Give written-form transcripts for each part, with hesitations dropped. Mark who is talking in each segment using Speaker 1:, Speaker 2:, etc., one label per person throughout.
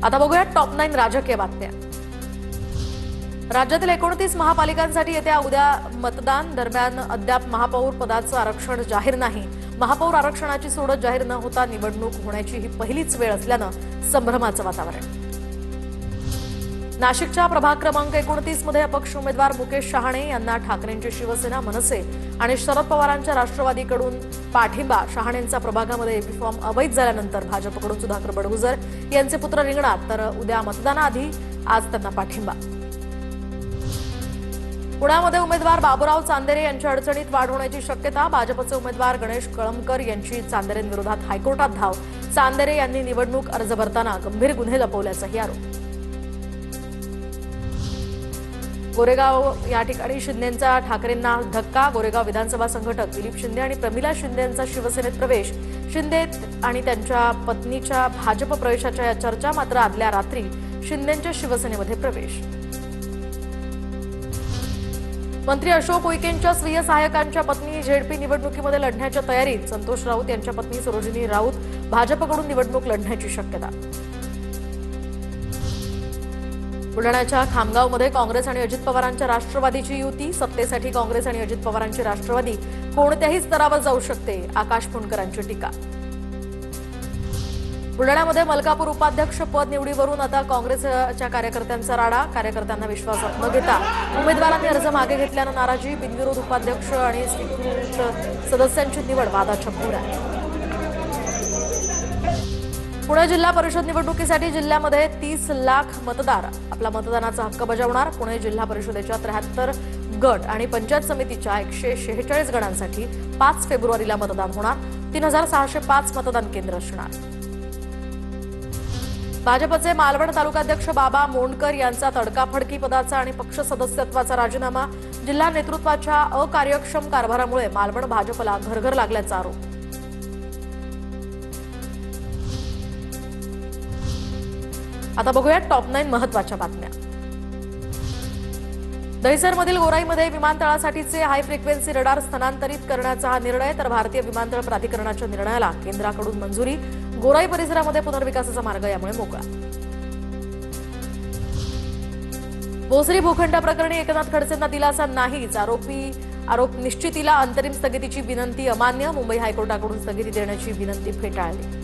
Speaker 1: आता बघूया टॉप 9 राजकीय बातम्या। राज्यातील 29 महापालिकांसाठी येत्या उद्या मतदान दरम्यान अद्याप महापौर पदाचं आरक्षण जाहीर नाही। महापौर आरक्षणाची सोडत जाहीर न होता निवडणूक होण्याची ही पहिलीच वेळ असल्यानं संभ्रमाचं वातावरण। नाशिकच्या प्रभाग क्रमांक 29 मध्ये अपक्ष उमेदवार मुकेश शहाणे यांना ठाकरेंची शिवसेना, मनसे आणि शरद पवारांच्या राष्ट्रवादीकडून पाठिंबा। शहाणेंचा प्रभागामध्ये एपी फॉर्म अवैध झाल्यानंतर भाजपकडून सुधाकर बडगुजर यांचे पुत्र रिंगणात, तर उद्या मतदानाआधी आज त्यांना पाठिंबा। पुण्यामध्ये उमेदवार बाबूराव चांदेरे यांच्या अडचणीत वाढ होण्याची शक्यता। भाजपचे उमेदवार गणेश कळमकर यांची चांदेरेंविरोधात हायकोर्टात धाव। चांदेरे यांनी निवडणूक अर्ज भरताना गंभीर गुन्हे लपवल्याचाही आरोप। गोरेगाव या ठिकाणी शिंदेंचा ठाकरेंना धक्का। गोरेगाव विधानसभा संघटक दिलीप शिंदे आणि प्रमिला शिंदे यांचा शिवसेनेत प्रवेश। शिंदे आणि त्यांच्या पत्नीच्या भाजप प्रवेशाच्या या चर्चा, मात्र आदल्या रात्री शिंदेंच्या शिवसेनेमध्ये प्रवेश। मंत्री अशोक उईकेंच्या स्वीय सहायकांच्या पत्नी झेडपी निवडणुकीमध्ये लढण्याच्या तयारीत। संतोष राऊत यांच्या पत्नी सरोजिनी राऊत भाजपकडून निवडणूक लढण्याची शक्यता। बुलढाण्याच्या खामगावमध्ये काँग्रेस आणि अजित पवारांच्या राष्ट्रवादीची युती। सत्तेसाठी काँग्रेस आणि अजित पवारांची राष्ट्रवादी कोणत्याही स्तरावर जाऊ शकते, आकाश फुंडकरांची टीका। बुलढाण्यामध्ये मलकापूर उपाध्यक्ष पद निवडीवरून आता काँग्रेसच्या कार्यकर्त्यांचा राडा। कार्यकर्त्यांना विश्वासात न घेता उमेदवारांनी अर्ज मागे घेतल्यानं नाराजी। बिनविरोध उपाध्यक्ष आणि स्वीकृत सदस्यांची निवड वादाच्या भोवऱ्यात। पुणे जिल्हा परिषद निवडणुकीसाठी जिल्ह्यामध्ये 30 लाख मतदार आपला मतदानाचा हक्क बजावणार। पुणे जिल्हा परिषदेच्या 73 गट आणि पंचायत समितीच्या 146 गणांसाठी 5 फेब्रुवारीला मतदान होणार। 3605 मतदान केंद्र असणार। भाजपचे मालवण तालुकाध्यक्ष बाबा मोंडकर यांचा तडकाफडकी पदाचा आणि पक्ष सदस्यत्वाचा राजीनामा। जिल्हा नेतृत्वाच्या अकार्यक्षम कारभारामुळे मालवण भाजपला घरघर लागल्याचा आरोप। आता बघूया टॉप 9 महत्त्वाच्या बातम्या। दहिसरमधील गोराईमध्ये विमानतळासाठीचे हाय फ्रिक्वेन्सी रडार स्थानांतरित करण्याचा हा निर्णय, तर भारतीय विमानतळ प्राधिकरणाच्या निर्णयाला केंद्राकडून मंजुरी। गोराई परिसरामध्ये पुनर्विकासाचा मार्ग यामुळे मोकळा। भोसरी भूखंड प्रकरणी एकनाथ खडसेंना दिलासा नाहीच। आरोप निश्चितीला अंतरिम स्थगितीची विनंती अमान्य। मुंबई हायकोर्टाकडून स्थगिती देण्याची विनंती फेटाळली।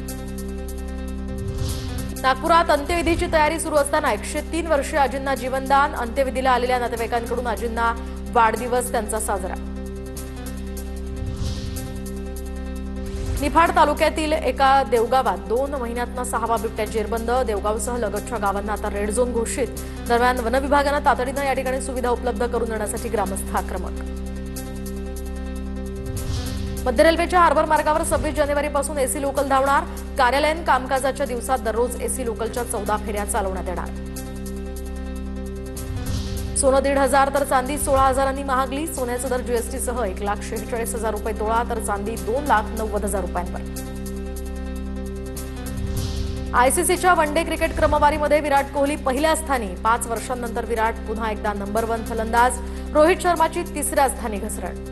Speaker 1: नागपुरात अंत्यविधीची तयारी सुरू असताना 103 वर्षीय आजींना जीवनदान। अंत्यविधीला आलेल्या नातेवाईकांकडून आजींना वाढदिवस त्यांचा साजरा। निफाड तालुक्यातील एका देवगावात 2 महिन्यातनं 6वा बिबट्या जेरबंद। देवगावसह लगतच्या गावांना आता रेड झोन घोषित। दरम्यान वन विभागानं तातडीनं या ठिकाणी सुविधा उपलब्ध करून देण्यासाठी ग्रामस्थ आक्रमक। मध्य रेल्वेच्या हार्बर मार्गावर 26 जानेवारीपासून एसी लोकल धावणार। कार्यालयीन कामकाजाच्या दिवसात दररोज एसी लोकलच्या 14 फेऱ्या चालवण्यात येणार। सोनं 1,500 तर चांदी 16,000 महागली। सोन्याचा दर जीएसटीसह 1,46,000 रुपये तोळा, तर चांदी 2,90,000 रुपयांवर। आयसीसीच्या वनडे क्रिकेट क्रमवारीमध्ये विराट कोहली पहिल्या स्थानी। 5 वर्षांनंतर विराट पुन्हा एकदा नंबर 1 फलंदाज। रोहित शर्माची 3ऱ्या स्थानी घसरण।